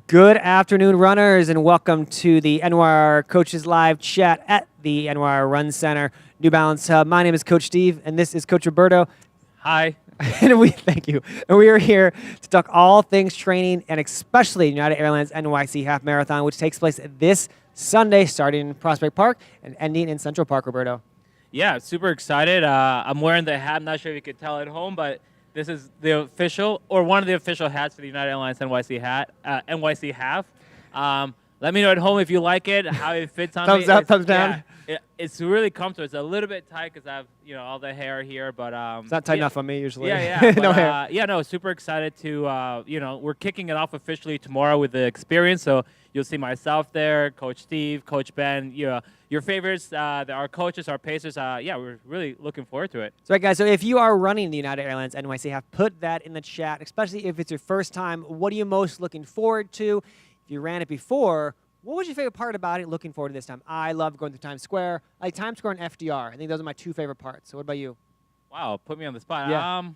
Good afternoon, runners, and welcome to the NYRR Coaches Live chat at the NYRR Run Center, New Balance Hub. My name is Coach Steve, and this is Coach Roberto. Hi. And thank you. And we are here to talk all things training, and especially United Airlines NYC Half Marathon, which takes place this Sunday, starting in Prospect Park and ending in Central Park, Roberto. Yeah, super excited. I'm wearing the hat. I'm not sure if you could tell at home, but this is the official, or one of the official hats for the United Airlines NYC Half. Let me know at home if you like it, how it fits on me. Thumbs up, thumbs down. Yeah, it's really comfortable. It's a little bit tight because I have all the hair here, but it's not tight enough on me usually. Yeah, yeah. No hair. Yeah, no, super excited to we're kicking it off officially tomorrow with the experience. So you'll see myself there, Coach Steve, Coach Ben, your favorites, our coaches, our pacers. Yeah, we're really looking forward to it. So, right, guys, so if you are running the United Airlines NYC Half, put that in the chat, especially if it's your first time. What are you most looking forward to? If you ran it before, what was your favorite part about it looking forward to this time? I love going through Times Square. I like Times Square and FDR. I think those are my two favorite parts. So what about you? Wow, put me on the spot. Yeah.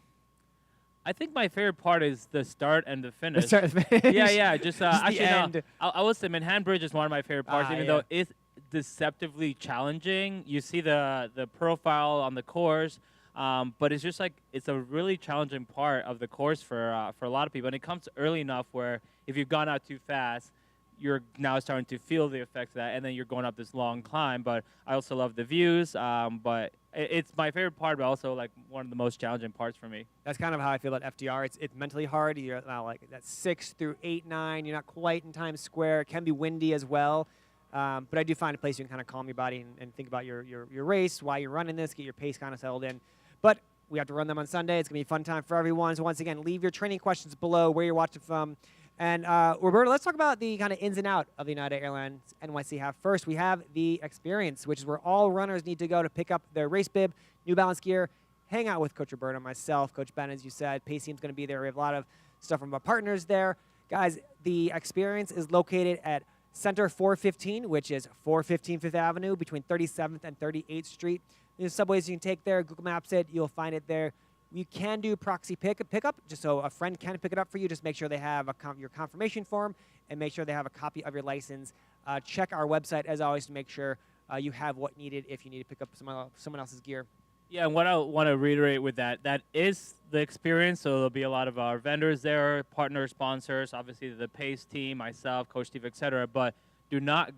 I think my favorite part is the start and the finish. The start and the finish. Yeah. Just actually, the end. No, I will say Manhattan Bridge is one of my favorite parts, even though it's deceptively challenging. You see the profile on the course, but it's just like it's a really challenging part of the course for a lot of people, and it comes early enough where if you've gone out too fast, you're now starting to feel the effects of that, and then you're going up this long climb. But I also love the views, but it's my favorite part, but also like one of the most challenging parts for me. That's kind of how I feel about FDR. It's mentally hard. You're like that 6 through 8, 9. You're not quite in Times Square. It can be windy as well. But I do find a place you can kind of calm your body and think about your race, why you're running this, get your pace kind of settled in. But we have to run them on Sunday. It's going to be a fun time for everyone. So once again, leave your training questions below, where you're watching from. And Roberto, let's talk about the kind of ins and out of the United Airlines NYC Half. First, we have the experience, which is where all runners need to go to pick up their race bib, New Balance gear, hang out with Coach Roberto, myself, Coach Ben, as you said. Pace team's going to be there. We have a lot of stuff from our partners there. Guys, the experience is located at Center 415, which is 415 Fifth Avenue between 37th and 38th Street. There's subways you can take there. Google Maps it. You'll find it there. You can do proxy pickup, just so a friend can pick it up for you. Just make sure they have your confirmation form and make sure they have a copy of your license. Check our website, as always, to make sure you have what needed if you need to pick up someone else's gear. Yeah, and what I want to reiterate with that is the experience. So there'll be a lot of our vendors there, partner sponsors, obviously the Pace team, myself, Coach Steve, etc. But do not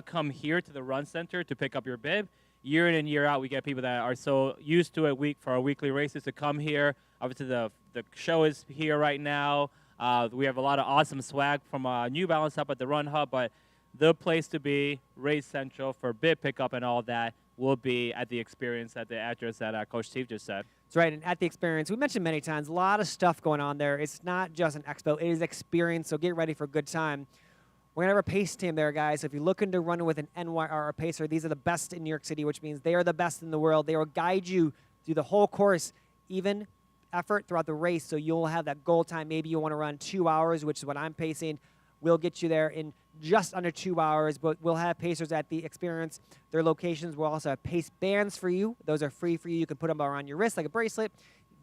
come here to the Run Center to pick up your bib. Year in and year out, we get people that are so used to it for our weekly races to come here. Obviously, the show is here right now. We have a lot of awesome swag from New Balance up at the Run Hub, but the place to be, Race Central for bib pickup and all that, will be at the experience at the address that Coach Steve just said. That's right, and at the experience, we mentioned many times, a lot of stuff going on there. It's not just an expo, it is experience, so get ready for a good time. We're going to have a pace team there, guys. So if you're looking to run with an NYRR pacer, these are the best in New York City, which means they are the best in the world. They will guide you through the whole course, even effort throughout the race, so you'll have that goal time. Maybe you want to run 2 hours, which is what I'm pacing. We'll get you there in just under 2 hours, but we'll have pacers at the experience. Their locations will also have pace bands for you. Those are free for you. You can put them around your wrist like a bracelet,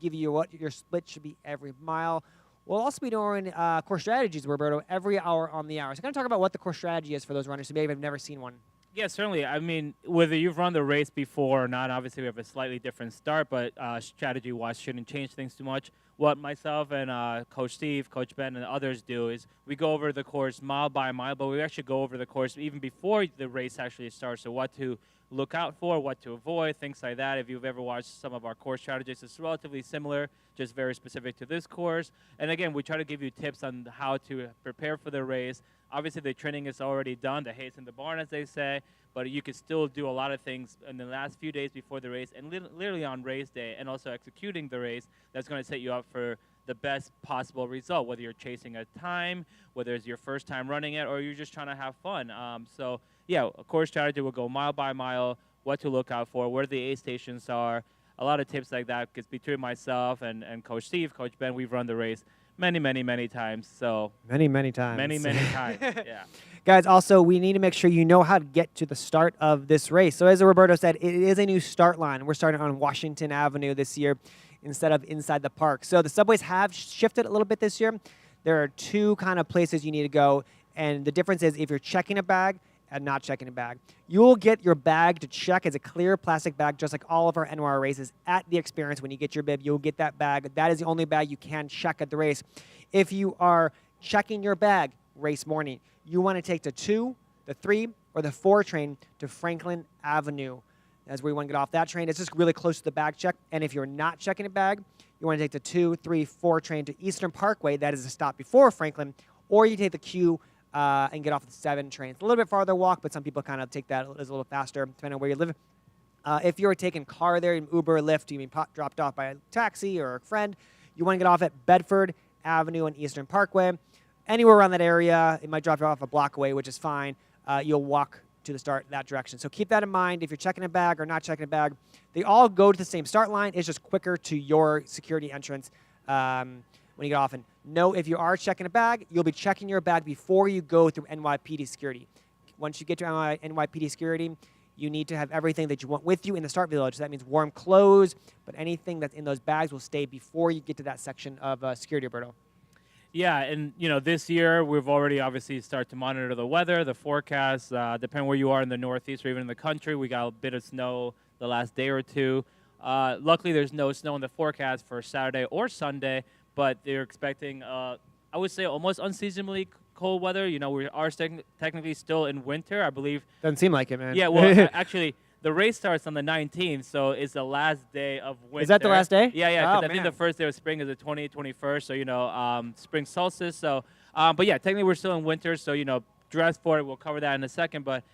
give you what your split should be every mile. We'll also be doing course strategies, Roberto, every hour on the hour. So I'm going to talk about what the course strategy is for those runners who maybe have never seen one. Yeah, certainly. I mean, whether you've run the race before or not, obviously we have a slightly different start, but strategy-wise shouldn't change things too much. What myself and Coach Steve, Coach Ben, and others do is we go over the course mile by mile, but we actually go over the course even before the race actually starts, so what to look out for, what to avoid, things like that. If you've ever watched some of our course strategies, it's relatively similar, just very specific to this course. And again, we try to give you tips on how to prepare for the race. Obviously, the training is already done, the hay's in the barn, as they say, but you can still do a lot of things in the last few days before the race and literally on race day, and also executing the race that's going to set you up for the best possible result, whether you're chasing a time, whether it's your first time running it, or you're just trying to have fun. So yeah, a course strategy will go mile by mile, what to look out for, where the aid stations are, a lot of tips like that, because between myself and Coach Steve, Coach Ben, we've run the race many times. So many times. Many times, yeah. Guys, also, we need to make sure you know how to get to the start of this race. So as Roberto said, it is a new start line. We're starting on Washington Avenue this year instead of inside the park. So the subways have shifted a little bit this year. there are two kind of places you need to go. And the difference is if you're checking a bag and not checking a bag. You'll get your bag to check as a clear plastic bag, just like all of our NYRR races at the experience. When you get your bib, you'll get that bag. That is the only bag you can check at the race. If you are checking your bag race morning, you want to take the 2, the 3, or the 4 train to Franklin Avenue. That's where you want to get off that train. It's just really close to the bag check. And if you're not checking a bag, you want to take the 2, 3, 4 train to Eastern Parkway. That is a stop before Franklin. Or you take the Q and get off the 7 train. It's a little bit farther walk, but some people kind of take that as a little faster, depending on where you live. If you're taking car there, Uber, Lyft, you mean dropped off by a taxi or a friend, you want to get off at Bedford Avenue and Eastern Parkway. Anywhere around that area, it might drop you off a block away, which is fine. You'll walk to the start that direction. So keep that in mind if you're checking a bag or not checking a bag. They all go to the same start line. It's just quicker to your security entrance when you get off. And know if you are checking a bag, you'll be checking your bag before you go through NYPD security. Once you get to NYPD security, you need to have everything that you want with you in the start village. So that means warm clothes, but anything that's in those bags will stay before you get to that section of security, Roberto. Yeah, and this year we've already obviously started to monitor the weather, the forecast. Depending where you are in the Northeast or even in the country, we got a bit of snow the last day or two. Luckily, there's no snow in the forecast for Saturday or Sunday, but they're expecting, I would say, almost unseasonably cold weather. We are technically still in winter, I believe. Doesn't seem like it, man. Yeah, well, actually, the race starts on the 19th, so it's the last day of winter. Is that the last day? Yeah, because Oh, I think the first day of spring is the 20th, 21st, so, spring solstice. So, but yeah, technically we're still in winter, so, dress for it. We'll cover that in a second, but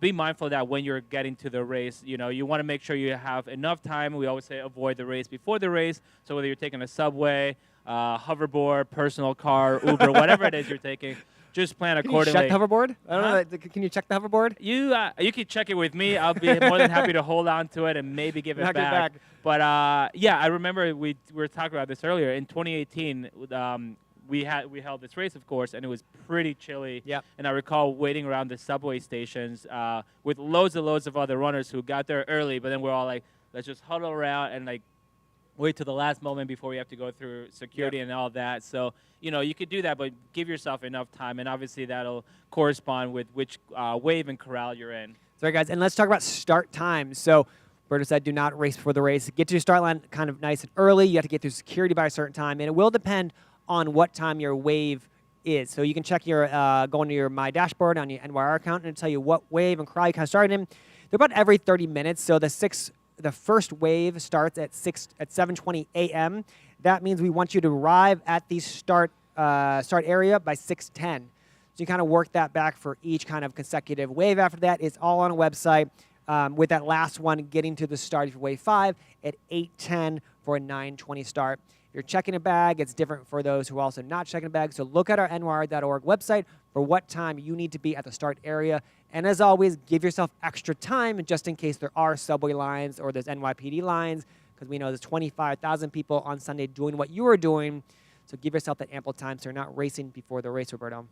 be mindful that when you're getting to the race, you want to make sure you have enough time. We always say avoid the race before the race, so whether you're taking a subway, hoverboard, personal car, Uber, whatever it is you're taking, just plan accordingly. Can you check the hoverboard? I don't know. Can you check the hoverboard? You can check it with me. I'll be more than happy to hold on to it and maybe give it back. But yeah, I remember we were talking about this earlier. In 2018, we held this race, of course, and it was pretty chilly. Yep. And I recall waiting around the subway stations with loads of other runners who got there early, but then we're all like, let's just huddle around and like wait to the last moment before we have to go through security and all that. So, you could do that, but give yourself enough time, and obviously that'll correspond with which wave and corral you're in. Sorry, guys, and let's talk about start times. So, Roberto said do not race before the race. Get to your start line kind of nice and early. You have to get through security by a certain time, and it will depend on what time your wave is. So you can check your, going to your My Dashboard on your NYRR account, and it'll tell you what wave and corral you kind of started in. They're about every 30 minutes, so the first wave starts at 7:20 a.m. That means we want you to arrive at the start area by 6:10. So you kind of work that back for each kind of consecutive wave after that. It's all on a website with that last one getting to the start of wave 5 at 8:10 for a 9:20 start. If you're checking a bag, it's different for those who are also not checking a bag. So look at our NYRR.org website for what time you need to be at the start area. And as always, give yourself extra time just in case there are subway lines or there's NYPD lines, because we know there's 25,000 people on Sunday doing what you are doing. So give yourself that ample time so you're not racing before the race, Roberto.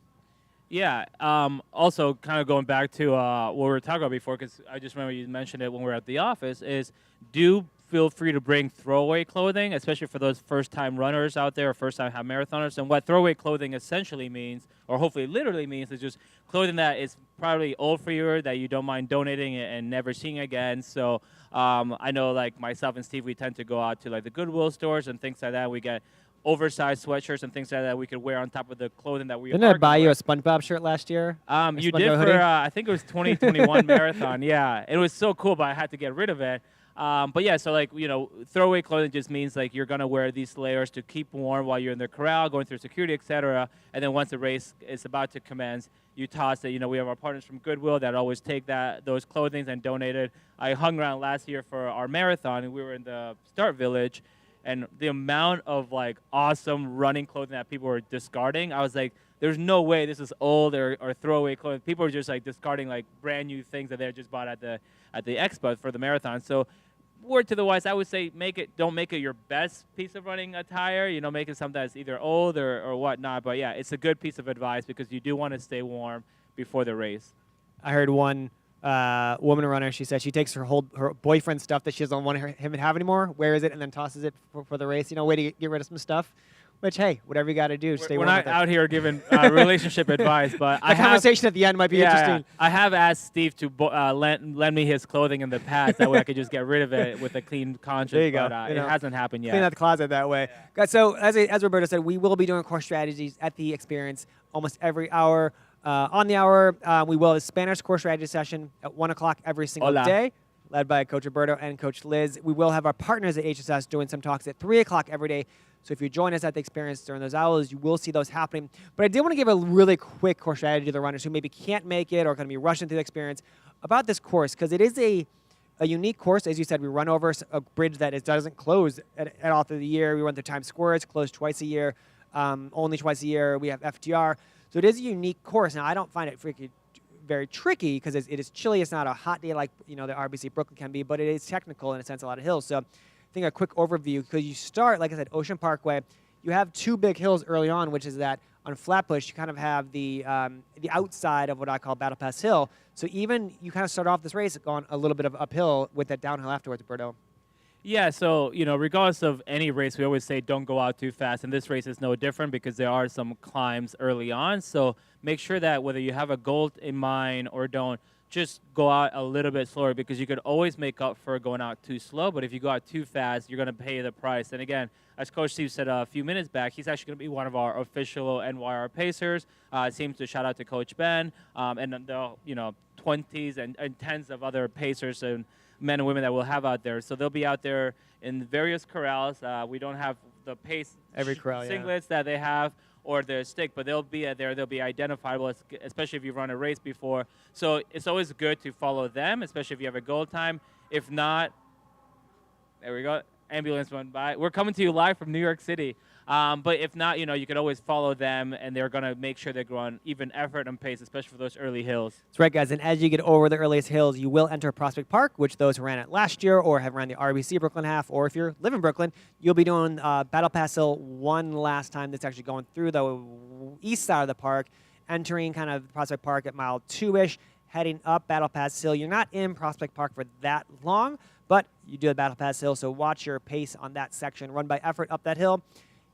Yeah. Also, kind of going back to what we were talking about before, because I just remember you mentioned it when we were at the office, is do feel free to bring throwaway clothing, especially for those first-time runners out there or first-time half marathoners. And what throwaway clothing essentially means, or hopefully literally means, is just clothing that is probably old for you, that you don't mind donating and never seeing again. So I know, like myself and Steve, we tend to go out to like the Goodwill stores and things like that. We get oversized sweatshirts and things like that we could wear on top of the clothing that we Didn't I buy you a SpongeBob shirt last year? You did for, I think it was 2021 marathon. Yeah, it was so cool, but I had to get rid of it. But yeah, so like, throwaway clothing just means like you're going to wear these layers to keep warm while you're in the corral, going through security, etc. And then once the race is about to commence, you toss it. We have our partners from Goodwill that always take those clothing and donate it. I hung around last year for our marathon, and we were in the start village. And the amount of like awesome running clothing that people were discarding, I was like, there's no way this is old or throwaway clothing. People are just like discarding like brand new things that they just bought at the expo for the marathon. So word to the wise, I would say don't make it your best piece of running attire. Make it something that's either old or whatnot. But yeah, it's a good piece of advice because you do want to stay warm before the race. I heard one woman runner, she said she takes her boyfriend's stuff that she doesn't want him to have anymore, wears it, and then tosses it for the race. Way to get rid of some stuff. Which, hey, whatever you got to do, stay We're warm not with it. out here giving relationship advice, but The conversation at the end might be interesting. I have asked Steve to lend me his clothing in the past. That way I could just get rid of it with a clean conscience. There you go. But You know, it hasn't happened yet. Clean out the closet that way. Guys, so as Roberto said, we will be doing core strategies at the experience almost every hour. On the hour, we will have a Spanish core strategy session at 1 o'clock every single day, led by Coach Roberto and Coach Liz. We will have our partners at HSS doing some talks at 3 o'clock every day. So if you join us at the experience during those hours, you will see those happening. But I did want to give a really quick core strategy to the runners who maybe can't make it or going to be rushing through the experience about this course, because it is a unique course. As you said, we run over a bridge that doesn't close at all through the year. We run through Times Square. It's closed twice a year, only twice a year. We have FTR. So it is a unique course. Now, I don't find it freaking very tricky because it is chilly. It's not a hot day like the RBC Brooklyn can be, but it is technical in a sense, a lot of hills. So I think a quick overview, because you start, like I said, Ocean Parkway. You have two big hills early on, which is that on Flatbush, you kind of have the outside of what I call Battle Pass Hill. So even you kind of start off this race going a little bit of uphill with that downhill afterwards, Roberto. Yeah, so, regardless of any race, we always say don't go out too fast. And this race is no different because there are some climbs early on. So make sure that whether you have a goal in mind or don't, just go out a little bit slower, because you could always make up for going out too slow. But if you go out too fast, you're going to pay the price. And again, as Coach Steve said a few minutes back, he's actually going to be one of our official NYRR Pacers. Seems to shout out to Coach Ben and the 20s and tens of other Pacers and men and women that we'll have out there. So they'll be out there in various corrals. We don't have the pace Every corral, singlets that they have or their stick, but they'll be there. They'll be identifiable, especially if you've run a race before. So it's always good to follow them, especially if you have a goal time. If not, there we go. Ambulance went by. We're coming to you live from New York City. But if not, you could always follow them, and they're going to make sure they go on even effort and pace, especially for those early hills. That's right, guys. And as you get over the earliest hills, you will enter Prospect Park, which those who ran it last year or have ran the RBC Brooklyn half, or if you live in Brooklyn, you'll be doing Battle Pass Hill one last time. That's actually going through the east side of the park, entering kind of Prospect Park at mile 2-ish, heading up Battle Pass Hill. You're not in Prospect Park for that long, but you do the Battle Pass Hill, so watch your pace on that section. Run by effort up that hill.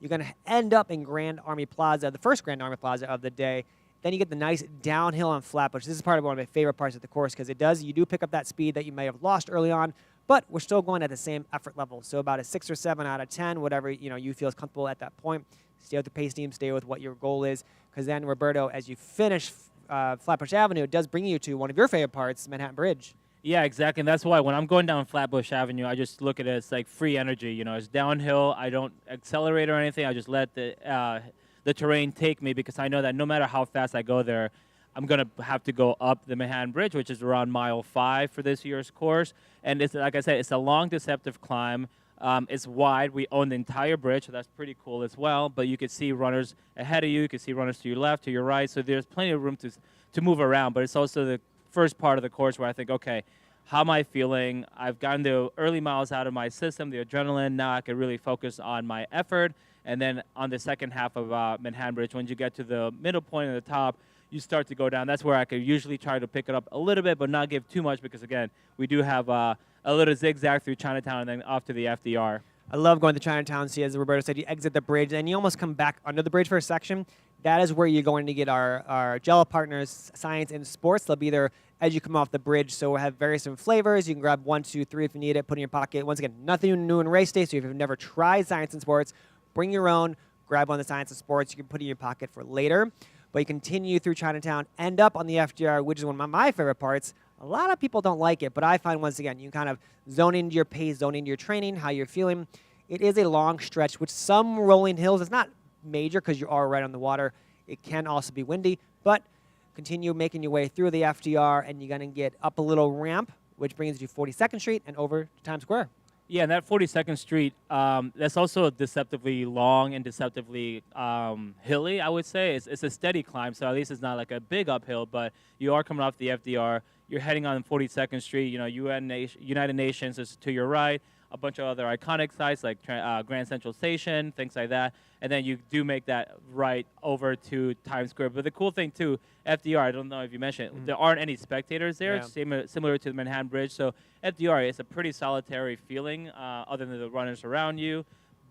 You're going to end up in Grand Army Plaza, the first Grand Army Plaza of the day. Then you get the nice downhill on Flatbush. This is part of one of my favorite parts of the course, because you do pick up that speed that you may have lost early on, but we're still going at the same effort level. So about a 6 or 7 out of 10, whatever you feel is comfortable at that point. Stay with the pace team, stay with what your goal is, because then, Roberto, as you finish Flatbush Avenue, it does bring you to one of your favorite parts, Manhattan Bridge. Yeah, exactly. And that's why when I'm going down Flatbush Avenue, I just look at it as like free energy. It's downhill. I don't accelerate or anything. I just let the terrain take me, because I know that no matter how fast I go there, I'm going to have to go up the Manhattan Bridge, which is around mile 5 for this year's course. And it's, like I said, it's a long, deceptive climb. It's wide. We own the entire bridge, so that's pretty cool as well. But you can see runners ahead of you. You can see runners to your left, to your right. So there's plenty of room to move around. But it's also the first part of the course where I think, okay, how am I feeling? I've gotten the early miles out of my system, the adrenaline. Now I can really focus on my effort. And then on the second half of Manhattan Bridge, when you get to the middle point at the top, you start to go down. That's where I could usually try to pick it up a little bit, but not give too much, because, again, we do have a little zigzag through Chinatown and then off to the FDR. I love going to Chinatown. See, as Roberto said, you exit the bridge, and you almost come back under the bridge for a section. That is where you're going to get our Jello partners, Science and Sports. They'll be there as you come off the bridge. So we'll have various different flavors. You can grab 1, 2, 3 if you need it, put in your pocket. Once again, nothing new in race day. So if you've never tried Science and Sports, bring your own. Grab one of the Science and Sports. You can put it in your pocket for later. But you continue through Chinatown, end up on the FDR, which is one of my favorite parts. A lot of people don't like it, but I find, once again, you can kind of zone into your pace, zone into your training, how you're feeling. It is a long stretch with some rolling hills. It's not major because you are right on the water. It can also be windy, but continue making your way through the FDR, and you're going to get up a little ramp, which brings you to 42nd Street and over to Times Square. Yeah, and that 42nd Street, that's also deceptively long and deceptively hilly, I would say. It's a steady climb, so at least it's not like a big uphill, but you are coming off the FDR. You're heading on 42nd Street. United Nations is to your right, a bunch of other iconic sites like Grand Central Station, things like that. And then you do make that right over to Times Square. But the cool thing, too, FDR, I don't know if you mentioned, there aren't any spectators there, similar to the Manhattan Bridge. So FDR is a pretty solitary feeling other than the runners around you.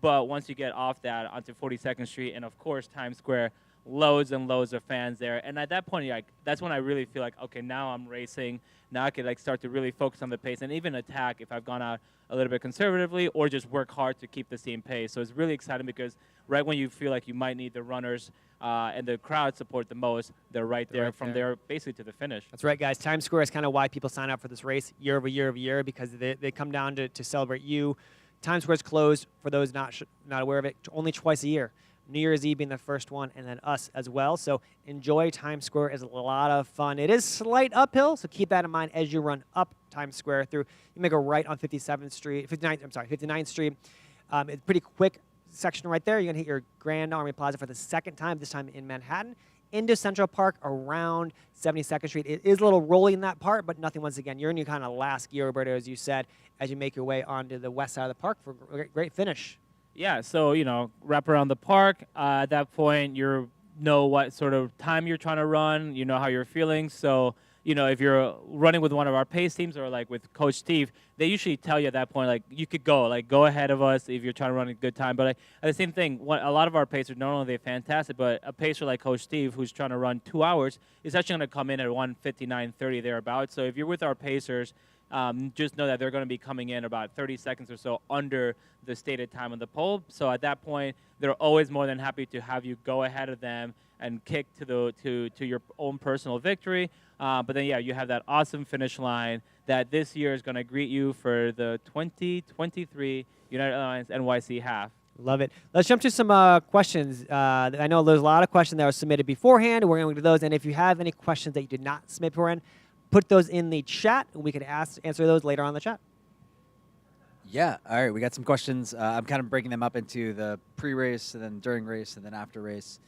But once you get off that onto 42nd Street and, of course, Times Square, loads and loads of fans there. And at that point, like, that's when I really feel like, okay, now I'm racing. Now I could like start to really focus on the pace and even attack if I've gone out a little bit conservatively or just work hard to keep the same pace. So it's really exciting because right when you feel like you might need the runners and the crowd support the most, they're right there from there basically to the finish. That's right, guys. Times Square is kind of why people sign up for this race year over year over year, because they come down to celebrate you. Times Square is closed, for those not aware of it, only twice a year. New Year's Eve being the first one, and then us as well. So enjoy Times Square. It's a lot of fun. It is slight uphill, so keep that in mind as you run up Times Square through. You make a right on 59th Street. It's a pretty quick section right there. You're going to hit your Grand Army Plaza for the second time, this time in Manhattan, into Central Park around 72nd Street. It is a little rolly in that part, but nothing, once again. You're in your kind of last gear, Roberto, as you said, as you make your way onto the west side of the park for a great finish. Yeah, so, wrap around the park. At that point, you know what sort of time you're trying to run. You know how you're feeling. So, if you're running with one of our pace teams or, like, with Coach Steve, they usually tell you at that point, like, you could go. Like, go ahead of us if you're trying to run a good time. But at the same thing, a lot of our pacers, not only are they fantastic, but a pacer like Coach Steve, who's trying to run 2 hours, is actually going to come in at 1:59:30 thereabouts. So if you're with our pacers, just know that they're going to be coming in about 30 seconds or so under the stated time on the pole. So at that point, they're always more than happy to have you go ahead of them and kick to your own personal victory. But then, yeah, you have that awesome finish line that this year is going to greet you for the 2023 United Airlines NYC half. Love it. Let's jump to some questions. I know there's a lot of questions that were submitted beforehand. We're going to do those. And if you have any questions that you did not submit beforehand, put those in the chat, and we can answer those later on in the chat. Yeah. All right. We got some questions. I'm kind of breaking them up into the pre-race, and then during race, and then after race.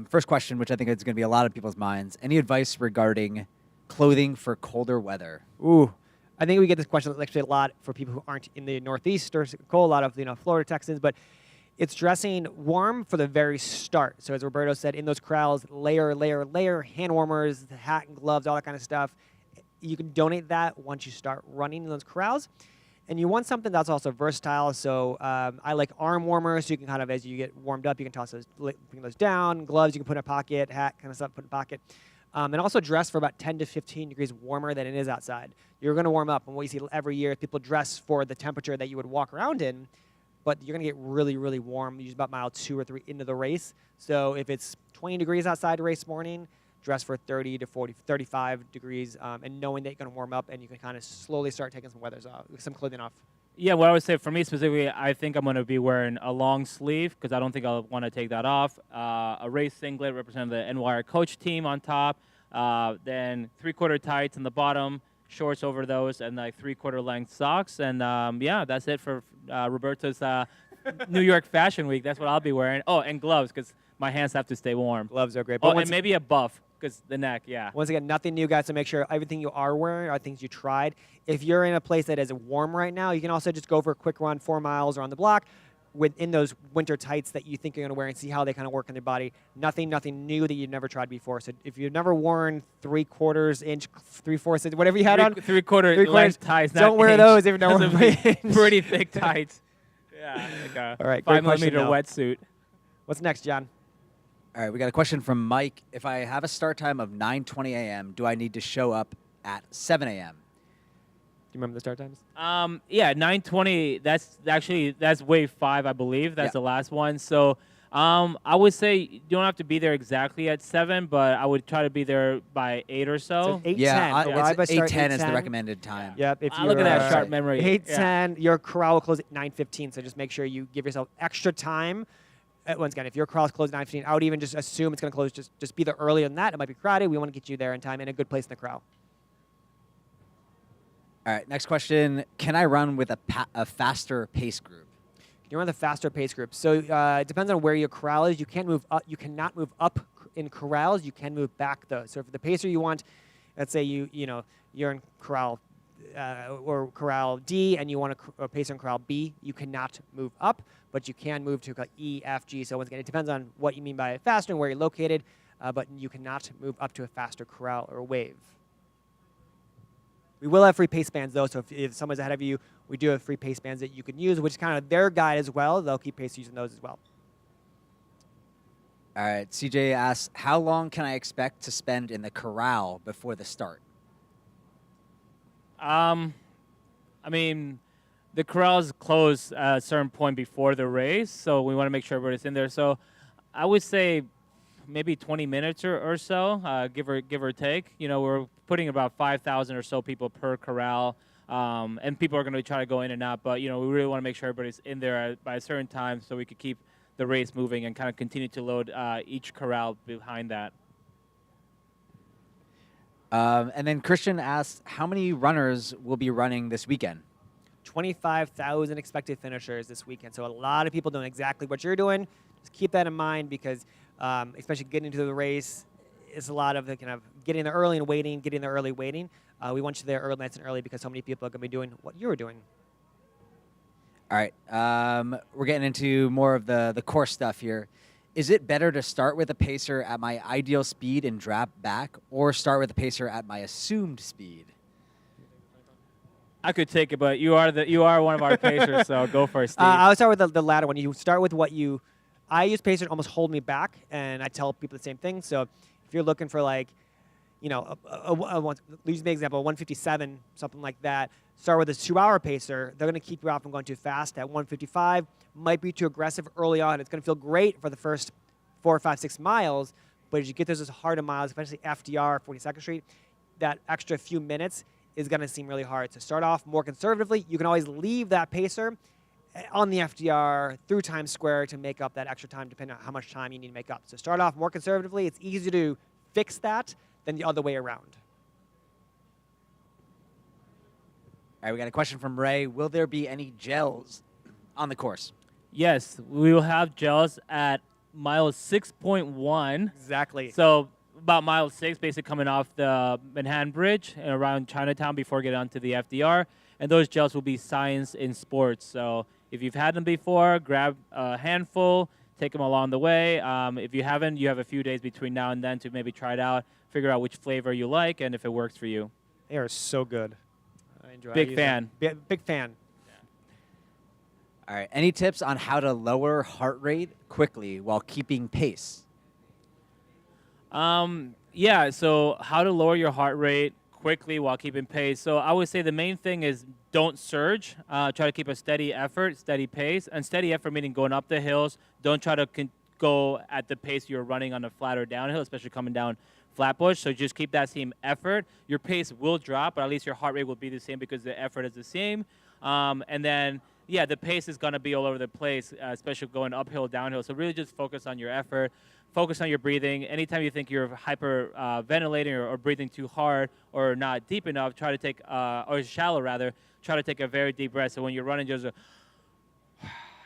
First question, which I think is going to be a lot of people's minds. Any advice regarding clothing for colder weather? Ooh. I think we get this question actually a lot for people who aren't in the Northeast or cold, a lot of Florida, Texans, but it's dressing warm for the very start. So as Roberto said, in those corrals, layer, layer, layer, hand warmers, the hat and gloves, all that kind of stuff. You can donate that once you start running in those corrals. And you want something that's also versatile. So I like arm warmers. So you can kind of, as you get warmed up, you can toss those, bring those down. Gloves you can put in a pocket, hat kind of stuff, put in a pocket. And also dress for about 10 to 15 degrees warmer than it is outside. You're going to warm up. And what you see every year, people dress for the temperature that you would walk around in. But you're going to get really, really warm, usually about mile 2 or 3 into the race. So if it's 20 degrees outside race morning, dress for 30 to 40, 35 degrees, and knowing that you're going to warm up and you can kind of slowly start taking some clothing off. Yeah, what I would say for me specifically, I think I'm going to be wearing a long sleeve because I don't think I'll want to take that off. A race singlet representing the NYRR coach team on top, then 3/4 tights on the bottom, shorts over those, and like 3/4 length socks. And yeah, that's it for Roberto's New York Fashion Week. That's what I'll be wearing. Oh, and gloves because my hands have to stay warm. Gloves are great. But and maybe a buff because the neck, yeah. Once again, nothing new, guys, so make sure everything you are wearing are things you tried. If you're in a place that is warm right now, you can also just go for a quick run, 4 miles around the block within those winter tights that you think you're going to wear and see how they kind of work on your body. Nothing new that you've never tried before. So if you've never worn 3/4 inch, 3/4 inch, whatever you had on. 3/4 length tights, don't wear those if you've never worn pretty thick tights. Yeah, like a all right, 5mm wetsuit. What's next, John? All right, we got a question from Mike. If I have a start time of 9:20 a.m., do I need to show up at 7 a.m.? Do you remember the start times? Yeah, 9:20. That's wave 5, I believe. That's the last one. So I would say you don't have to be there exactly at 7, but I would try to be there by 8 or so. 8:10. Yeah, it's 8:10 is the recommended time. Yep. If look at that sharp memory. 8:10. Your corral will close at 9:15. So just make sure you give yourself extra time. Once again, if your corral's closed at 9:15, I would even just assume it's going to close. Just be there earlier than that. It might be crowded. We want to get you there in time in a good place in the corral. All right, next question. Can I run with a faster pace group? You're on the faster pace group. So it depends on where your corral is. You can't move up. You cannot move up in corrals. You can move back though. So for the pacer you want, let's say you're in corral or corral D and you want a pacer in corral B, you cannot move up, but you can move to E, F, G. So once again, it depends on what you mean by faster and where you're located, but you cannot move up to a faster corral or wave. We will have free pace bands though, so if someone's ahead of you, we do have free pace bands that you can use, which is kind of their guide as well. They'll keep pace using those as well. All right, CJ asks, how long can I expect to spend in the corral before the start? I mean, the corrals close at a certain point before the race, so we want to make sure everybody's in there. So I would say maybe 20 minutes or so, give or take. You know, we're putting about 5,000 or so people per corral, and people are going to try to go in and out. But, you know, we really want to make sure everybody's in there by a certain time so we could keep the race moving and kind of continue to load each corral behind that. And then Christian asks, how many runners will be running this weekend? 25,000 expected finishers this weekend. So a lot of people doing exactly what you're doing. Just keep that in mind because especially getting into the race, it's a lot of the kind of getting there early and waiting, getting there early, waiting. We want you there early, nice and early because so many people are going to be doing what you were doing. All right, we're getting into more of the course stuff here. Is it better to start with a pacer at my ideal speed and drop back, or start with a pacer at my assumed speed? I could take it, but you are one of our pacers, so go for it, Steve. I'll start with the latter one. You start with what you. I use pacers to almost hold me back, and I tell people the same thing. So if you're looking for like, you know, use the example, 157, something like that. Start with a 2-hour pacer. They're going to keep you out from going too fast. At 155, might be too aggressive early on. It's going to feel great for the first 4, 5, 6 miles, but as you get those harder miles, especially FDR, 42nd Street, that extra few minutes is going to seem really hard. So start off more conservatively. You can always leave that pacer on the FDR through Times Square to make up that extra time, depending on how much time you need to make up. So start off more conservatively. It's easier to fix that than the other way around. All right, we got a question from Ray. Will there be any gels on the course? Yes, we will have gels at mile 6.1. Exactly. So about mile 6, basically coming off the Manhattan Bridge and around Chinatown before getting onto the FDR. And those gels will be Science in Sports. So if you've had them before, grab a handful, take them along the way. If you haven't, you have a few days between now and then to maybe try it out, figure out which flavor you like, and if it works for you. They are so good. I enjoy. Big fan. Big fan. All right, any tips on how to lower heart rate quickly while keeping pace? Yeah, so how to lower your heart rate quickly while keeping pace. So I would say the main thing is don't surge. Try to keep a steady effort, steady pace. And steady effort meaning going up the hills. Don't try to go at the pace you're running on a flat or downhill, especially coming down Flatbush. So just keep that same effort. Your pace will drop, but at least your heart rate will be the same because the effort is the same. And then, yeah, the pace is going to be all over the place, especially going uphill, downhill. So really just focus on your effort. Focus on your breathing. Anytime you think you're ventilating or breathing too hard or not deep enough, try to take, or shallow rather, try to take a very deep breath. So when you're running, just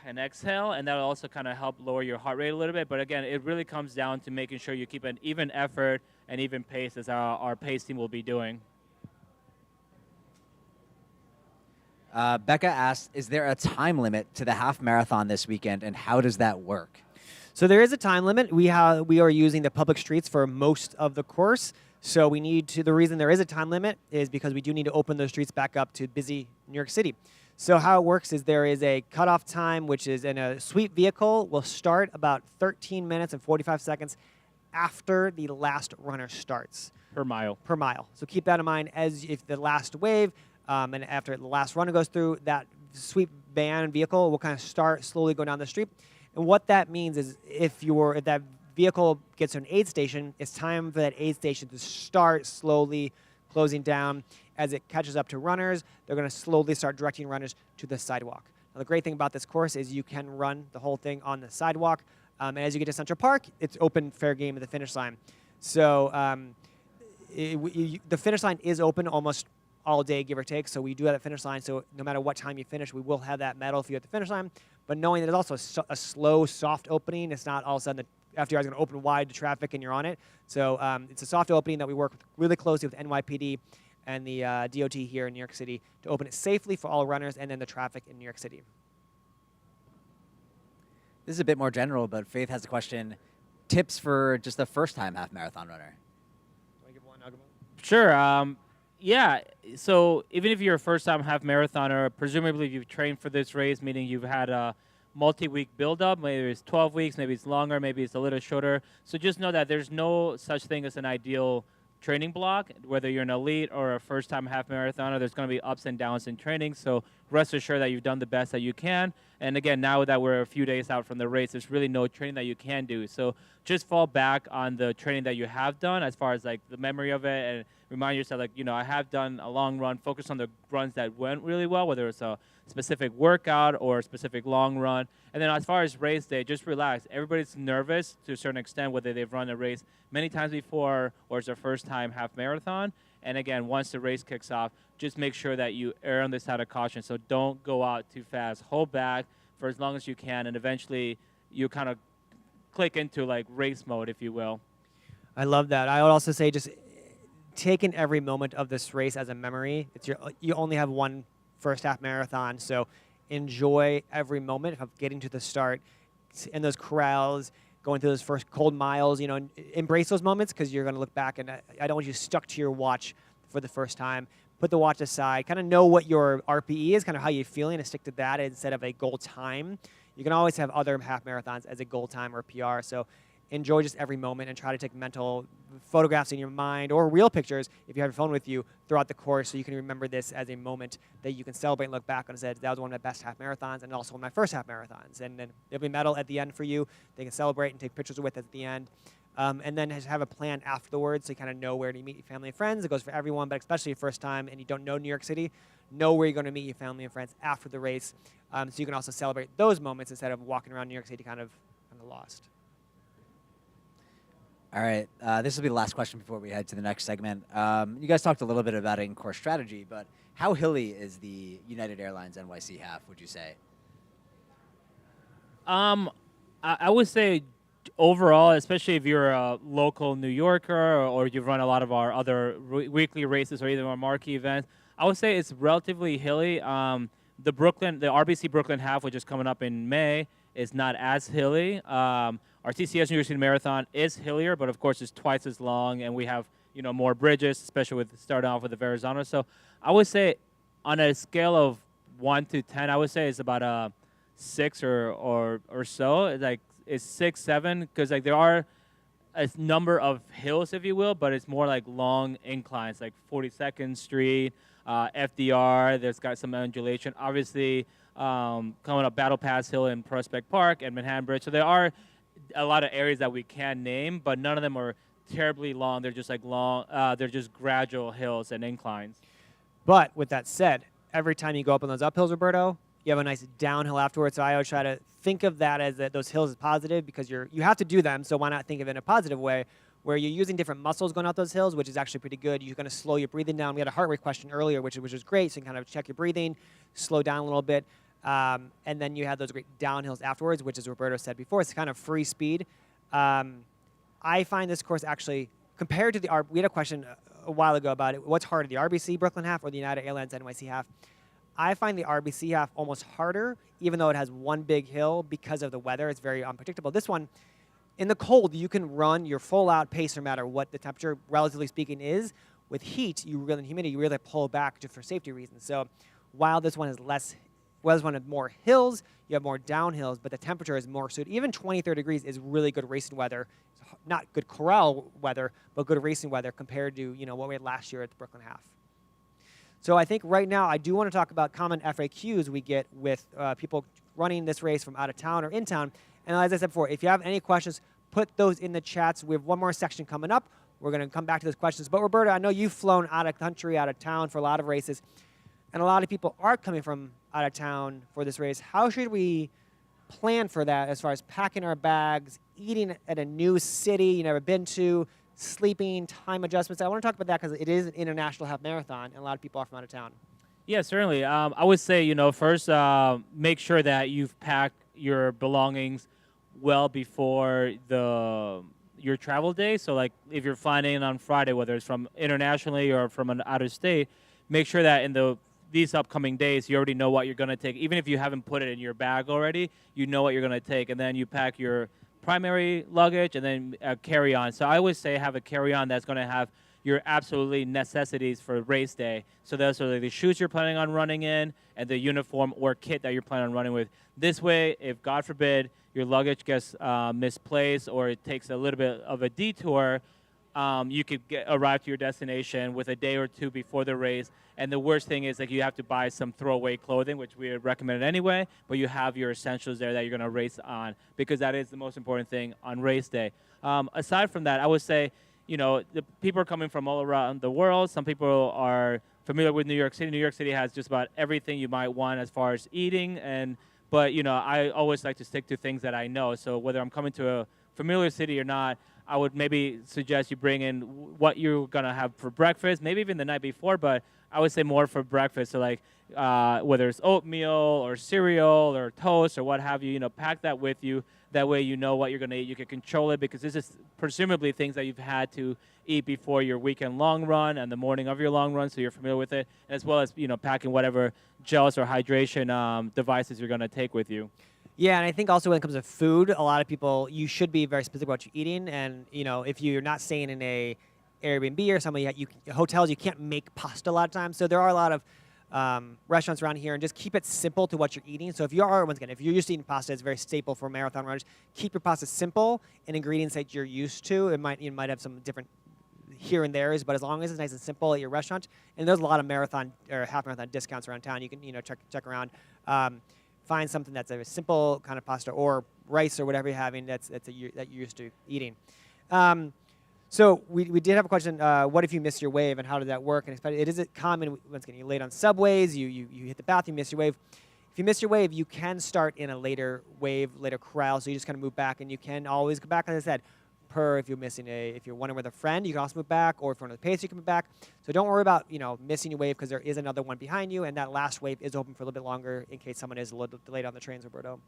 an exhale, and that will also kind of help lower your heart rate a little bit. But again, it really comes down to making sure you keep an even effort and even pace as our pace team will be doing. Becca asked, is there a time limit to the half marathon this weekend, and how does that work? So there is a time limit. We are using the public streets for most of the course. So we need to. The reason there is a time limit is because we do need to open those streets back up to busy New York City. So how it works is there is a cutoff time, which is in a sweep vehicle will start about 13 minutes and 45 seconds after the last runner starts. Per mile. Per mile. So keep that in mind as if the last wave and after the last runner goes through, that sweep van vehicle will kind of start slowly going down the street. And what that means is if that vehicle gets to an aid station, it's time for that aid station to start slowly closing down. As it catches up to runners, they're going to slowly start directing runners to the sidewalk. Now, the great thing about this course is you can run the whole thing on the sidewalk. And as you get to Central Park, it's open, fair game at the finish line. So the finish line is open almost all day, give or take. So we do have that finish line. So no matter what time you finish, we will have that medal if you're at the finish line. But knowing that it's also a slow, soft opening, it's not all of a sudden the FDR is going to open wide to traffic and you're on it. So it's a soft opening that we work really closely with NYPD and the DOT here in New York City to open it safely for all runners and then the traffic in New York City. This is a bit more general, but Faith has a question. Tips for just a first-time half marathon runner? Do I give one? I'll give one. Sure. Yeah. So even if you're a first-time half marathoner, presumably you've trained for this race, meaning you've had a multi-week build-up. Maybe it's 12 weeks, maybe it's longer, maybe it's a little shorter. So just know that there's no such thing as an ideal training block. Whether you're an elite or a first-time half marathoner, there's going to be ups and downs in training. So rest assured that you've done the best that you can. And again, now that we're a few days out from the race, there's really no training that you can do. So just fall back on the training that you have done as far as like the memory of it, and remind yourself, like, I have done a long run. Focus on the runs that went really well, whether it's a specific workout or a specific long run. And then as far as race day, just relax. Everybody's nervous to a certain extent, whether they've run a race many times before or it's their first time half marathon. And again, once the race kicks off, just make sure that you err on the side of caution. So don't go out too fast. Hold back for as long as you can, and eventually you kind of click into like race mode, if you will. I love that. I would also say just take in every moment of this race as a memory. You only have one first half marathon, so enjoy every moment of getting to the start in those corrals, going through those first cold miles. Embrace those moments, because you're going to look back, and I don't want you stuck to your watch for the first time. Put the watch aside. Kind of know what your RPE is, kind of how you're feeling, and stick to that instead of a goal time. You can always have other half marathons as a goal time or PR. So enjoy just every moment and try to take mental photographs in your mind or real pictures if you have your phone with you throughout the course, so you can remember this as a moment that you can celebrate and look back on and say, that was one of my best half marathons and also one of my first half marathons. And then there'll be a medal at the end for you. They can celebrate and take pictures with at the end. And then just have a plan afterwards, so you kind of know where to meet your family and friends. It goes for everyone, but especially your first time and you don't know New York City, know where you're going to meet your family and friends after the race. So you can also celebrate those moments instead of walking around New York City kind of lost. All right, this will be the last question before we head to the next segment. You guys talked a little bit about in-course strategy, but how hilly is the United Airlines NYC half, would you say? I would say overall, especially if you're a local New Yorker or you've run a lot of our other weekly races or even our marquee events, I would say it's relatively hilly. The RBC Brooklyn half, which is coming up in May, is not as hilly. Our TCS New York City Marathon is hillier, but of course it's twice as long, and we have more bridges, especially with starting off with the Verrazano. So I would say on a scale of 1 to 10, I would say it's about a 6 or so. It's 6, 7, because there are a number of hills, if you will, but it's more like long inclines, like 42nd Street, FDR. There's got some undulation. Obviously, coming up Battle Pass Hill in Prospect Park and Manhattan Bridge. So there are a lot of areas that we can name, but none of them are terribly long. They're just they're just gradual hills and inclines. But with that said, every time you go up on those uphills, Roberto, you have a nice downhill afterwards. So I always try to think of that as those hills as positive, because you have to do them. So why not think of it in a positive way, where you're using different muscles going out those hills, which is actually pretty good. You're going to slow your breathing down. We had a heart rate question earlier, which was great. So you can kind of check your breathing, slow down a little bit. And then you have those great downhills afterwards, which, as Roberto said before, it's kind of free speed. I find this course actually, compared to we had a question a while ago about it, what's harder, the RBC Brooklyn half or the United Airlines NYC half? I find the RBC half almost harder, even though it has one big hill, because of the weather. It's very unpredictable. This one, in the cold, you can run your full-out pace no matter what the temperature, relatively speaking, is. With heat, and humidity, you really pull back just for safety reasons. So while this one has more hills, you have more downhills, but the temperature is more suited. Even 20, 30 degrees is really good racing weather. It's not good corral weather, but good racing weather compared to what we had last year at the Brooklyn half. So I think right now I do want to talk about common FAQs we get with people running this race from out of town or in town. And as I said before, if you have any questions, put those in the chats. We have one more section coming up. We're going to come back to those questions. But Roberto, I know you've flown out of country, out of town for a lot of races, and a lot of people are coming from out of town for this race. How should we plan for that as far as packing our bags, eating at a new city you've never been to, sleeping, time adjustments? I want to talk about that because it is an international half marathon, and a lot of people are from out of town. Yeah, certainly. I would say, first make sure that you've packed your belongings well before your travel day. So, like, if you're flying in on Friday, whether it's from internationally or from an out of state, make sure that in these upcoming days, you already know what you're going to take. Even if you haven't put it in your bag already, you know what you're going to take. And then you pack your primary luggage and then carry-on. So I always say have a carry-on that's going to have your absolutely necessities for race day. So those are like the shoes you're planning on running in and the uniform or kit that you're planning on running with. This way, if God forbid your luggage gets misplaced or it takes a little bit of a detour, you could arrive to your destination with a day or two before the race. And the worst thing is like you have to buy some throwaway clothing, which we would recommend anyway, but you have your essentials there that you're going to race on, because that is the most important thing on race day. Aside from that, I would say, the people are coming from all around the world. Some people are familiar with New York City. New York City has just about everything you might want as far as eating, but I always like to stick to things that I know. So whether I'm coming to a familiar city or not, I would maybe suggest you bring in what you're going to have for breakfast, maybe even the night before, but I would say more for breakfast. So like whether it's oatmeal or cereal or toast or what have you, pack that with you. That way you know what you're going to eat. You can control it, because this is presumably things that you've had to eat before your weekend long run and the morning of your long run, so you're familiar with it, as well as packing whatever gels or hydration devices you're going to take with you. Yeah, and I think also when it comes to food, a lot of people, you should be very specific about what you're eating. And, if you're not staying in a Airbnb or something, hotels, you can't make pasta a lot of times. So there are a lot of restaurants around here, and just keep it simple to what you're eating. So if if you're used to eating pasta, it's very staple for marathon runners. Keep your pasta simple and ingredients that you're used to. You might have some different here and there's, but as long as it's nice and simple at your restaurant, and there's a lot of marathon or half marathon discounts around town, you can check around. Find something that's a simple kind of pasta or rice or whatever you're having that you're used to eating. So we did have a question. What if you miss your wave, and how did that work? And it is common once again, you're late on subways, you hit the bathroom, you miss your wave. If you miss your wave, you can start in a later wave, later corral. So you just kind of move back, and you can always go back, as I said. If you're running with a friend, you can also move back, or if you're on the pace, you can move back. So don't worry about missing your wave, because there is another one behind you, and that last wave is open for a little bit longer in case someone is a little delayed on the trains, Roberto.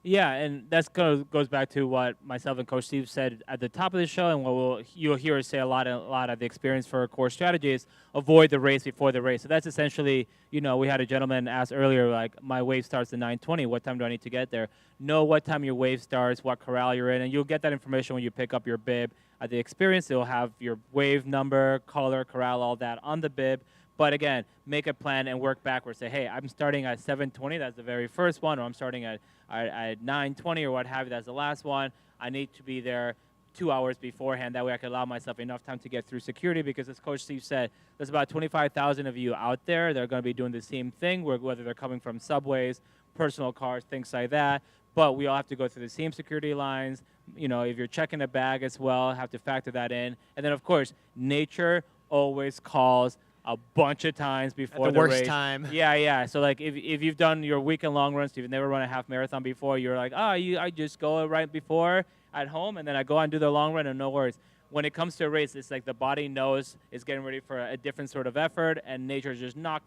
Yeah, and that goes back to what myself and Coach Steve said at the top of the show, and what you'll hear us say a lot of the experience for our core strategy is avoid the race before the race. So that's essentially, we had a gentleman ask earlier, like, my wave starts at 9:20. What time do I need to get there? Know what time your wave starts, what corral you're in, and you'll get that information when you pick up your bib at the experience. It'll have your wave number, color, corral, all that on the bib. But again, make a plan and work backwards. Say, hey, I'm starting at 7:20. That's the very first one. Or I'm starting at 9:20 or what have you. That's the last one. I need to be there 2 hours beforehand. That way I can allow myself enough time to get through security, because as Coach Steve said, there's about 25,000 of you out there that are going to be doing the same thing, whether they're coming from subways, personal cars, things like that. But we all have to go through the same security lines. If you're checking a bag as well, have to factor that in. And then, of course, nature always calls a bunch of times before the race. At the worst time. Yeah. So like if you've done your weekend long runs, you've never run a half marathon before, you're like, I just go right before at home, and then I go and do the long run, and no worries. When it comes to a race, it's like the body knows it's getting ready for a different sort of effort, and nature is just knock.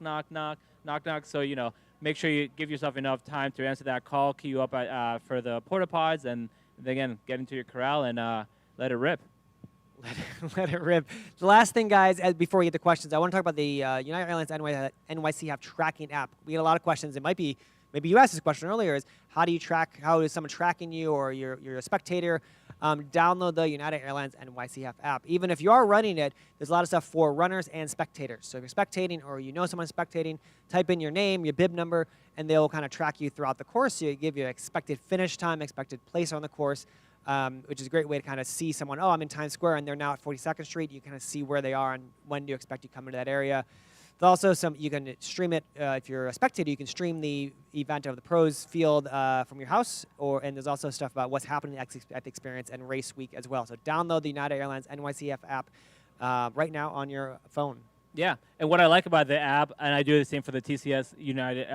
So make sure you give yourself enough time to answer that call, queue up for the porta pods, and again get into your corral and let it rip. Let it rip. The last thing, guys, before we get to questions, I want to talk about the United Airlines NYC have tracking app. We get a lot of questions. It might be, maybe you asked this question earlier, is how do you track, how is someone tracking you, or you're a spectator? Download the United Airlines NYC app. Even if you are running it, there's a lot of stuff for runners and spectators. So if you're spectating or someone's spectating, type in your name, your bib number, and they'll kind of track you throughout the course. So you give you expected finish time, expected place on the course, which is a great way to kind of see someone, I'm in Times Square and they're now at 42nd Street. You kind of see where they are and when do you expect to come into that area. There's also you can stream it, if you're a spectator, you can stream the event of the pros field from your house, and there's also stuff about what's happening at the experience and race week as well. So download the United Airlines NYCF app right now on your phone. Yeah, and what I like about the app, and I do the same for the TCS United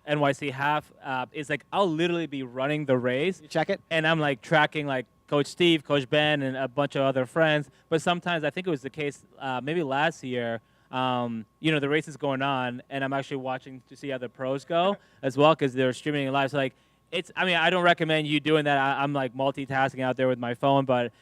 NYC half, is like I'll literally be running the race. You check it? And I'm like tracking like Coach Steve, Coach Ben, and a bunch of other friends. But sometimes, I think it was the case maybe last year, the race is going on, and I'm actually watching to see how the pros go as well, because they're streaming live. So like, I mean, I don't recommend you doing that. I'm like multitasking out there with my phone, but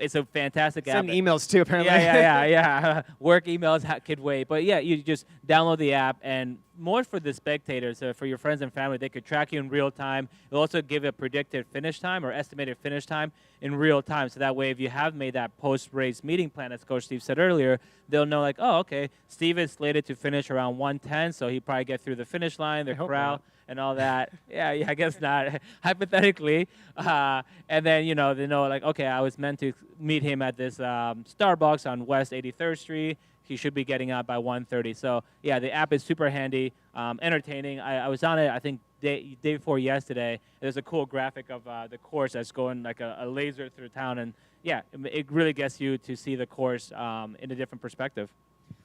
it's a fantastic app. Send emails too, apparently. Yeah. Work emails could wait, but yeah, you just download the app, and more for the spectators, for your friends and family, they could track you in real time. It'll also give a predicted finish time or estimated finish time in real time, so that way, if you have made that post-race meeting plan, as Coach Steve said earlier, they'll know like, oh, okay, Steve is slated to finish around 1:10, so he probably get through the finish line, the corral. And all that. Yeah, I guess not. Hypothetically. And then, they know, like, okay, I was meant to meet him at this Starbucks on West 83rd Street. He should be getting out by 1:30. So, yeah, the app is super handy, entertaining. I was on it, I think, day before yesterday. There's a cool graphic of the course that's going like a laser through town. And, yeah, it really gets you to see the course in a different perspective.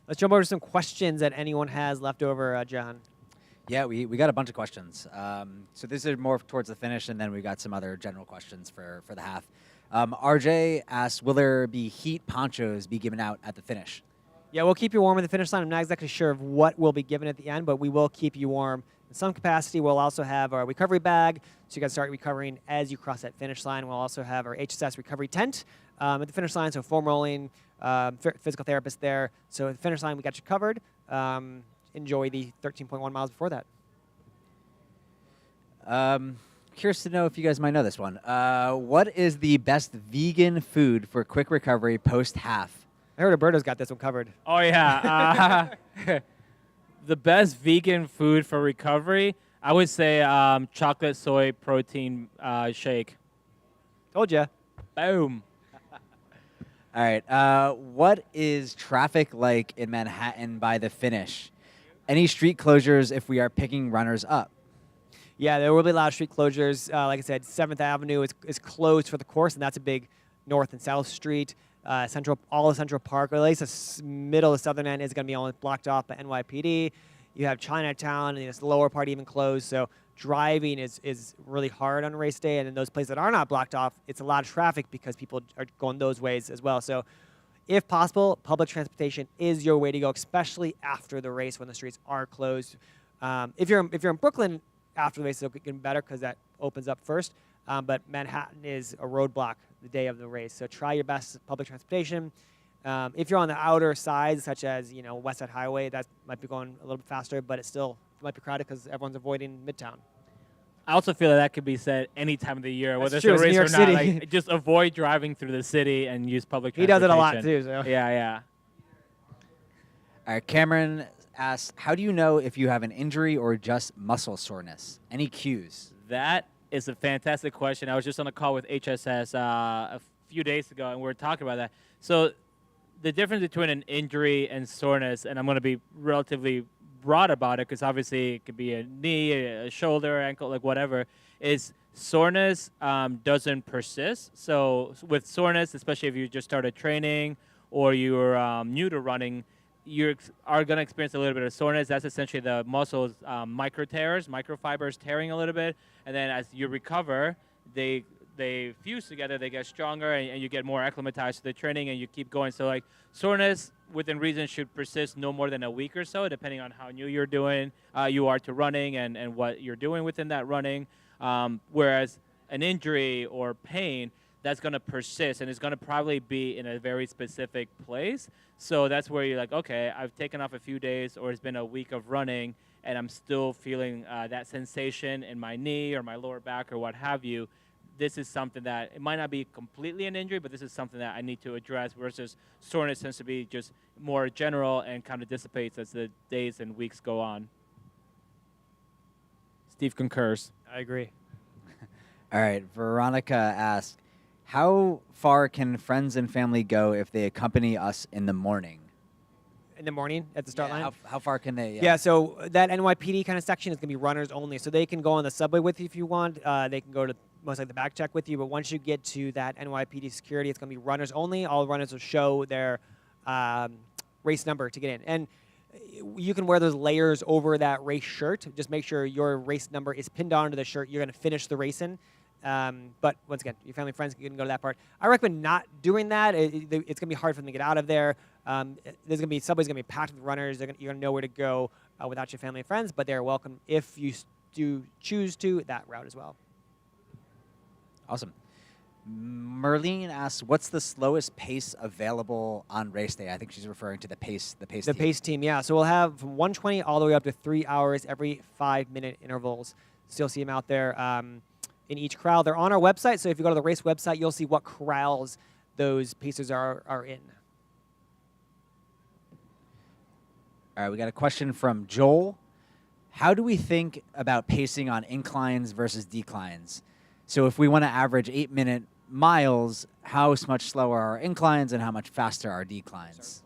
Let's jump over to some questions that anyone has left over, John. Yeah, we got a bunch of questions. So these are more towards the finish, and then we got some other general questions for the half. RJ asked, will there be heat ponchos be given out at the finish? Yeah, we'll keep you warm at the finish line. I'm not exactly sure of what will be given at the end, but we will keep you warm in some capacity. We'll also have our recovery bag, so you can start recovering as you cross that finish line. We'll also have our HSS recovery tent at the finish line, so foam rolling, physical therapist there. So at the finish line, we got you covered. Enjoy the 13.1 miles before that. Curious to know if you guys might know this one. What is the best vegan food for quick recovery post-half? I heard Roberto's got this one covered. Oh, yeah. The best vegan food for recovery, I would say chocolate soy protein shake. Told ya. Boom. All right. What is traffic like in Manhattan by the finish? Any street closures if we are picking runners up? Yeah, there will be a lot of street closures. Like I said, 7th Avenue is closed for the course, and that's a big North and South Street. All of Central Park, or at least the middle, the southern end, is going to be almost blocked off by NYPD. You have Chinatown, and this lower part even closed. So driving is really hard on race day, and in those places that are not blocked off, it's a lot of traffic because people are going those ways as well. So if possible, public transportation is your way to go, especially after the race when the streets are closed. If you're in Brooklyn after the race, it'll get better because that opens up first. But Manhattan is a roadblock the day of the race, so try your best public transportation. If you're on the outer sides, such as West Side Highway, that might be going a little bit faster, but it still might be crowded because everyone's avoiding Midtown. I also feel that could be said any time of the year, whether That's true, it's a race New York or not. City. Like, just avoid driving through the city and use public He transportation. does it a lot too. So. Yeah. All right. Cameron asks, how do you know if you have an injury or just muscle soreness? Any cues? That is a fantastic question. I was just on a call with HSS a few days ago, and we were talking about that. So the difference between an injury and soreness, and I'm going to be relatively broad about it because obviously it could be a knee, a shoulder, ankle, like whatever, is soreness doesn't persist. So with soreness, especially if you just started training or you're new to running, you are going to experience a little bit of soreness. That's essentially the muscles micro tears, microfibers tearing a little bit. And then as you recover, they fuse together, they get stronger, and you get more acclimatized to the training, and you keep going. So like soreness within reason should persist no more than a week or so, depending on how new you are to running and what you're doing within that running. Whereas an injury or pain, that's going to persist, and it's going to probably be in a very specific place. So that's where you're like, okay, I've taken off a few days, or it's been a week of running, and I'm still feeling that sensation in my knee or my lower back or what have you. This is something that, it might not be completely an injury, but this is something that I need to address, versus soreness tends to be just more general and kind of dissipates as the days and weeks go on. Steve concurs. I agree. All right. Veronica asked, how far can friends and family go if they accompany us in the morning? In the morning at the start line? How far can they? Yeah, so that NYPD kind of section is going to be runners only. So they can go on the subway with you if you want. They can go to most like the back check with you. But once you get to that NYPD security, it's going to be runners only. All runners will show their race number to get in. And you can wear those layers over that race shirt. Just make sure your race number is pinned onto the shirt you're going to finish the race in. But once again, your family and friends can go to that part. I recommend not doing that. It's going to be hard for them to get out of there. Subway's going to be packed with runners. You're going to know where to go without your family and friends, but they're welcome if you do choose to that route as well. Awesome. Merlene asks, "What's the slowest pace available on race day?" I think she's referring to the pace. The The pace team, yeah. So we'll have from 120 all the way up to 3 hours every 5-minute intervals. So you'll see them out there in each corral. They're on our website, so if you go to the race website, you'll see what corrals those pacers are in. All right, we got a question from Joel. How do we think about pacing on inclines versus declines? So if we want to average 8-minute miles, how much slower are inclines and how much faster are declines?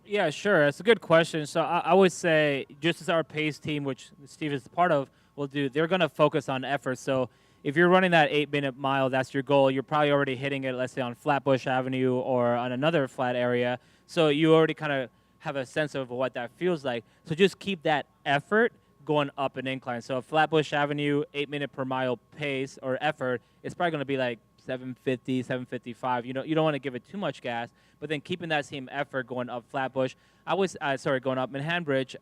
Yeah, sure. It's a good question. So I would say, just as our pace team, which Steve is part of, will do, they're going to focus on effort. So if you're running that 8-minute mile, that's your goal. You're probably already hitting it, let's say, on Flatbush Avenue or on another flat area. So you already kind of have a sense of what that feels like. So just keep that effort going up an incline. So Flatbush Avenue, 8-minute per mile pace or effort, it's probably going to be like 750, 755. You don't want to give it too much gas, but then keeping that same effort going up Flatbush. Going up Manhattan Bridge.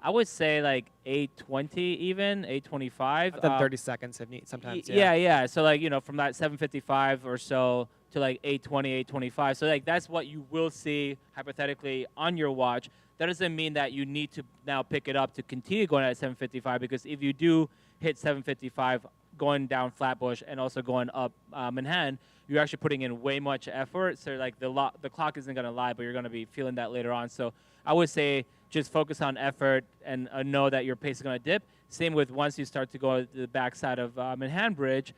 I would say like 820 even, 825. I've done 30 seconds if need sometimes. Yeah. So like, from that 755 or so to like 820, 825. So like that's what you will see hypothetically on your watch. That doesn't mean that you need to now pick it up to continue going at 755, because if you do hit 755 going down Flatbush and also going up Manhattan, you're actually putting in way much effort. So like the clock isn't going to lie, but you're going to be feeling that later on. So I would say just focus on effort and know that your pace is going to dip. Same with once you start to go to the backside of Manhattan Bridge,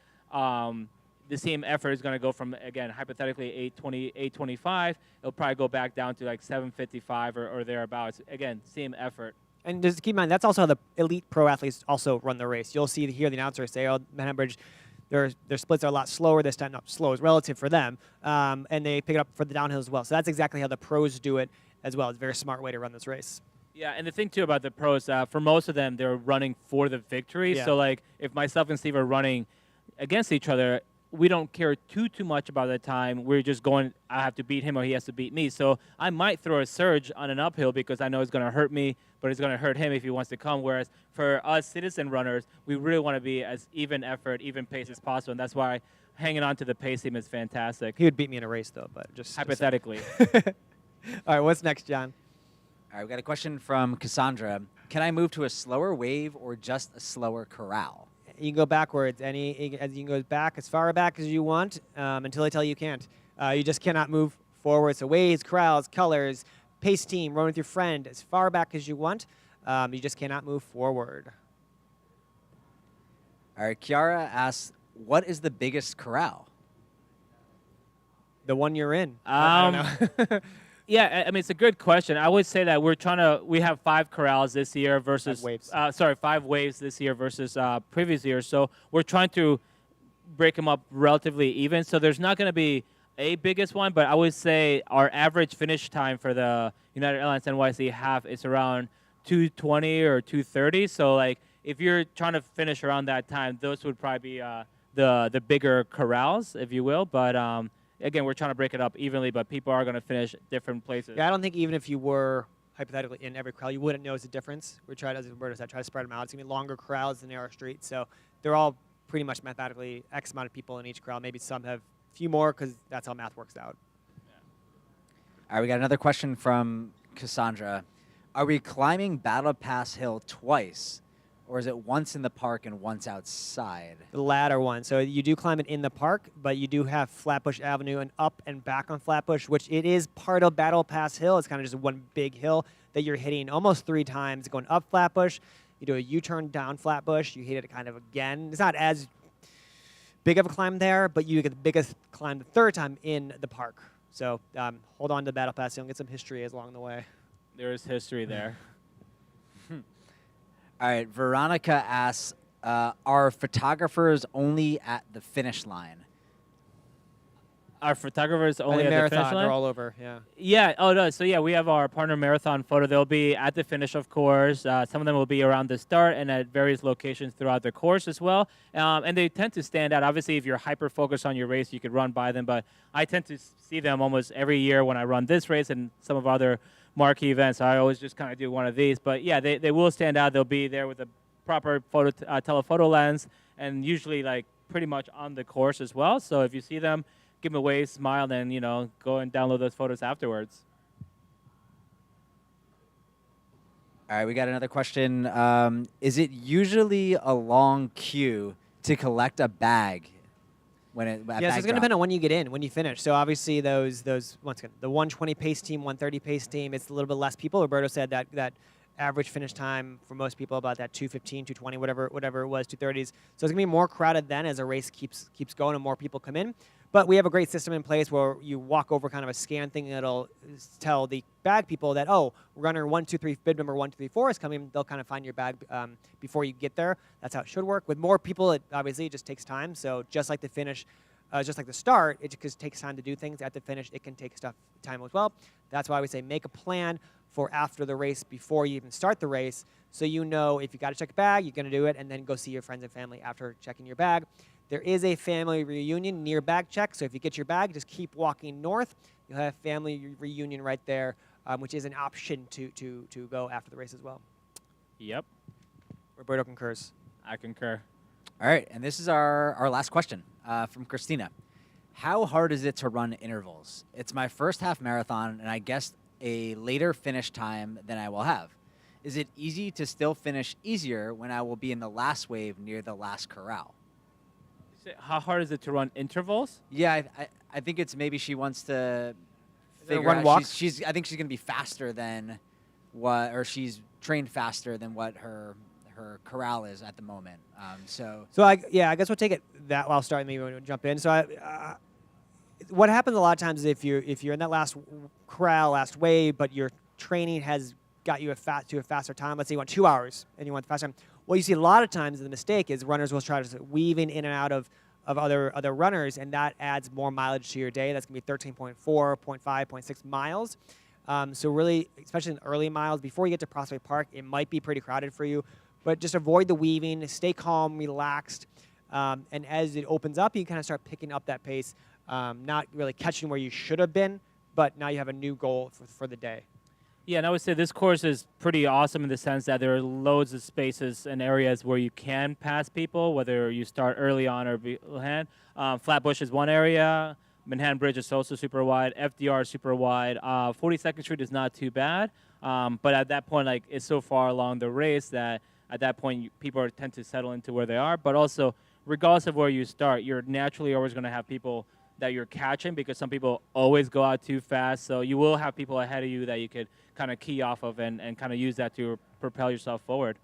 the same effort is going to go from, again, hypothetically 820, 825. It'll probably go back down to like 755 or thereabouts. Again, same effort. And just keep in mind, that's also how the elite pro athletes also run the race. You'll see the announcer say, "Oh, Manhattan Bridge, their splits are a lot slower this time." Not slow is relative for them, and they pick it up for the downhill as well. So that's exactly how the pros do it as well. It's a very smart way to run this race. Yeah, and the thing too about the pros, for most of them, they're running for the victory. Yeah. So like, if myself and Steve are running against each other, we don't care too much about the time. We're just going, I have to beat him or he has to beat me. So I might throw a surge on an uphill because I know it's going to hurt me, but it's going to hurt him if he wants to come. Whereas for us citizen runners, we really want to be as even effort, even pace as possible. And that's why hanging on to the pace team is fantastic. He would beat me in a race, though, but just hypothetically. All right, what's next, John? All right, we got a question from Cassandra. Can I move to a slower wave or just a slower corral? You can go backwards. You can go back as far back as you want until they tell you can't. You just cannot move forward. So waves, corrals, colors, pace team, run with your friend as far back as you want. You just cannot move forward. All right, Kiara asks, what is the biggest corral? The one you're in. I don't know. Yeah, I mean, it's a good question. I would say that we have 5 corrals this year versus 5 waves this year versus previous years. So we're trying to break them up relatively even. So there's not going to be a biggest one, but I would say our average finish time for the United Airlines NYC half is around 2:20 or 2:30. So like, if you're trying to finish around that time, those would probably be the bigger corrals, if you will. But again, we're trying to break it up evenly, but people are going to finish different places. Yeah, I don't think even if you were hypothetically in every corral, you wouldn't notice a difference. We tried, as Roberto said, try to spread them out. It's going to be longer corrals than narrow streets, so they're all pretty much mathematically X amount of people in each corral. Maybe some have a few more because that's how math works out. Yeah. All right, we got another question from Cassandra. Are we climbing Battle Pass Hill twice, or is it once in the park and once outside? The latter one. So you do climb it in the park, but you do have Flatbush Avenue and up and back on Flatbush, which it is part of Battle Pass Hill. It's kind of just one big hill that you're hitting almost 3 times going up Flatbush. You do a U-turn down Flatbush. You hit it kind of again. It's not as big of a climb there, but you get the biggest climb the 3rd time in the park. So hold on to Battle Pass Hill and get some history along the way. There is history there. All right, Veronica asks, are photographers only at the finish line? Our photographers only the at the marathon, finish line? they're all over, yeah. Yeah, oh, no. So, yeah, we have our partner marathon photo. They'll be at the finish, of course. Some of them will be around the start and at various locations throughout the course as well. And they tend to stand out. Obviously, if you're hyper-focused on your race, you could run by them. But I tend to see them almost every year when I run this race and some of our other marquee events. I always just kind of do one of these. But, yeah, they will stand out. They'll be there with a proper telephoto lens and usually, like, pretty much on the course as well. So if you see them, give them a wave, smile, then go and download those photos afterwards. All right, we got another question. Is it usually a long queue to collect a bag when it? Yeah, so it's going to depend on when you get in, when you finish. So obviously those once again, the 120 pace team, 130 pace team, it's a little bit less people. Roberto said that average finish time for most people about that 2:15, 2:20, whatever it was, 2:30s. So it's going to be more crowded then as the race keeps going and more people come in. But we have a great system in place where you walk over kind of a scan thing that'll tell the bag people that, oh, runner 123, bib number 124 is coming. They'll kind of find your bag before you get there. That's how it should work. With more people, it obviously just takes time. So just like the finish, just like the start, it just takes time to do things. At the finish, it can take time as well. That's why we say make a plan for after the race before you even start the race, so you know if you got to check a bag, you're going to do it, and then go see your friends and family after checking your bag. There is a family reunion near bag check, so if you get your bag, just keep walking north. You'll have a family reunion right there, which is an option to go after the race as well. Yep. Roberto concurs. I concur. All right, and this is our last question from Christina. How hard is it to run intervals? It's my first half marathon, and I guessed a later finish time than I will have. Is it easy to still finish easier when I will be in the last wave near the last corral? How hard is it to run intervals? Yeah, I think it's maybe she wants to figure run out. walks? I think she's going to be faster than what, or she's trained faster than what her corral is at the moment. So I guess we'll take it that while starting. Maybe we'll jump in. So what happens a lot of times is if you're in that last corral, last wave, but your training has got you to a faster time. Let's say you want 2 hours and you want the faster time. What you see a lot of times, the mistake is runners will try to weave in and out of other runners, and that adds more mileage to your day. That's going to be 13.4, 0.5, 0.6 miles. So really, especially in early miles, before you get to Prospect Park, it might be pretty crowded for you. But just avoid the weaving, stay calm, relaxed, and as it opens up, you kind of start picking up that pace, not really catching where you should have been, but now you have a new goal for the day. Yeah, and I would say this course is pretty awesome in the sense that there are loads of spaces and areas where you can pass people, whether you start early on or behind. Flatbush is one area. Manhattan Bridge is also super wide. FDR is super wide. 42nd Street is not too bad, but at that point, like, it's so far along the race that at that point people tend to settle into where they are. But also, regardless of where you start, you're naturally always going to have people that you're catching because some people always go out too fast. So you will have people ahead of you that you could kind of key off of and kind of use that to propel yourself forward.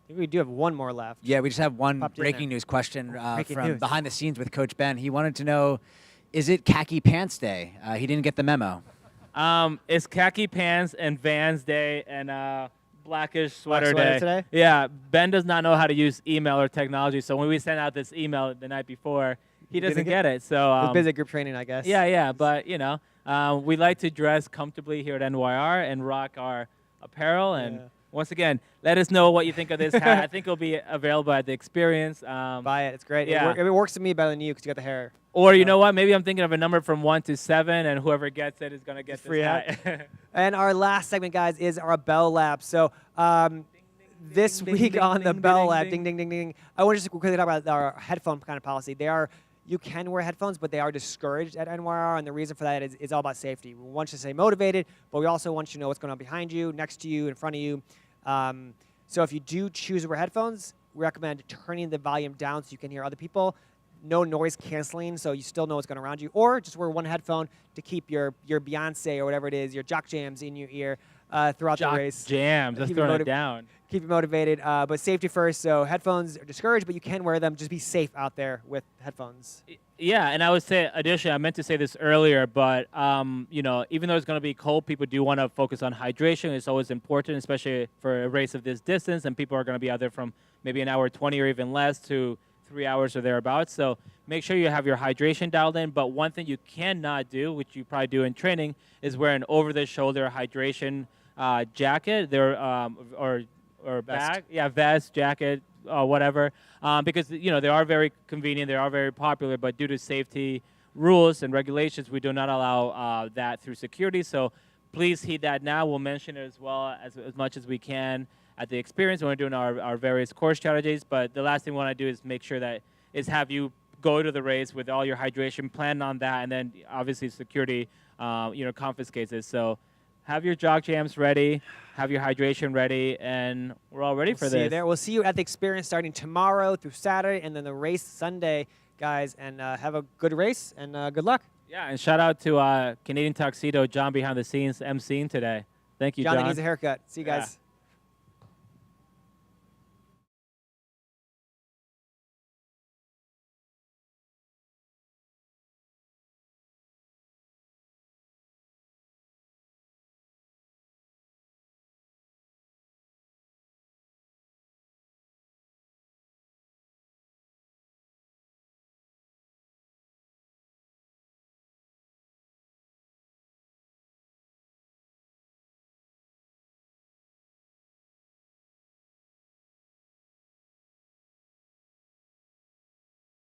I think we do have one more left. yeah, we just have one Popped in breaking there. news question Breaking from news. behind the scenes with Coach Ben. He wanted to know, is it khaki pants day? He didn't get the memo. It's khaki pants and Vans day and blackish sweater sweater day. today? Yeah, Ben does not know how to use email or technology, so when we send out this email the night before, he Didn't doesn't get- get it. So It was busy group training, I guess. yeah, but we like to dress comfortably here at NYR and rock our apparel. And Yeah. once again, let us know what you think of this hat. I think it'll be available at the experience. Buy it. It's great. Yeah. It works to me better than you because you got the hair. Or you know what? Maybe I'm thinking of a number from 1 to 7, and whoever gets it is gonna get this Free hat. And our last segment, guys, is our bell lap. So this ding, week ding, on the ding, bell ding, lap, ding. ding, ding, ding, ding. I want to just quickly talk about our headphone kind of policy. You can wear headphones, but they are discouraged at NYR, and the reason for that is all about safety. We want you to stay motivated, but we also want you to know what's going on behind you, next to you, in front of you. So if you do choose to wear headphones, we recommend turning the volume down so you can hear other people. No noise canceling, so you still know what's going on around you. Or just wear one headphone to keep your Beyonce or whatever it is, your jock jams in your ear throughout the Jock race. jams. Let's Keep it throw it down. Keep you motivated, but safety first. So headphones are discouraged, but you can wear them. Just be safe out there with headphones. Yeah, and I would say, additionally, I meant to say this earlier, but even though it's going to be cold, people do want to focus on hydration. It's always important, especially for a race of this distance, and people are going to be out there from maybe an hour 20 or even less to 3 hours or thereabouts. So make sure you have your hydration dialed in. But one thing you cannot do, which you probably do in training, is wear an over-the-shoulder hydration jacket or bag. Yeah, vest, jacket, whatever. Because they are very convenient, they are very popular, but due to safety rules and regulations, we do not allow that through security. So please heed that now. We'll mention it as well as much as we can at the experience when we're doing our various course strategies. But the last thing we want to do is make sure that is have you go to the race with all your hydration, plan on that, and then obviously security, confiscates it. So have your jog jams ready, have your hydration ready, and we're all ready for See you this. there. We'll see you at the experience starting tomorrow through Saturday, and then the race Sunday, guys. And have a good race and good luck. Yeah, and shout out to Canadian Tuxedo, John behind the scenes emceeing today. Thank you, John John. that needs a haircut. See you Yeah. guys.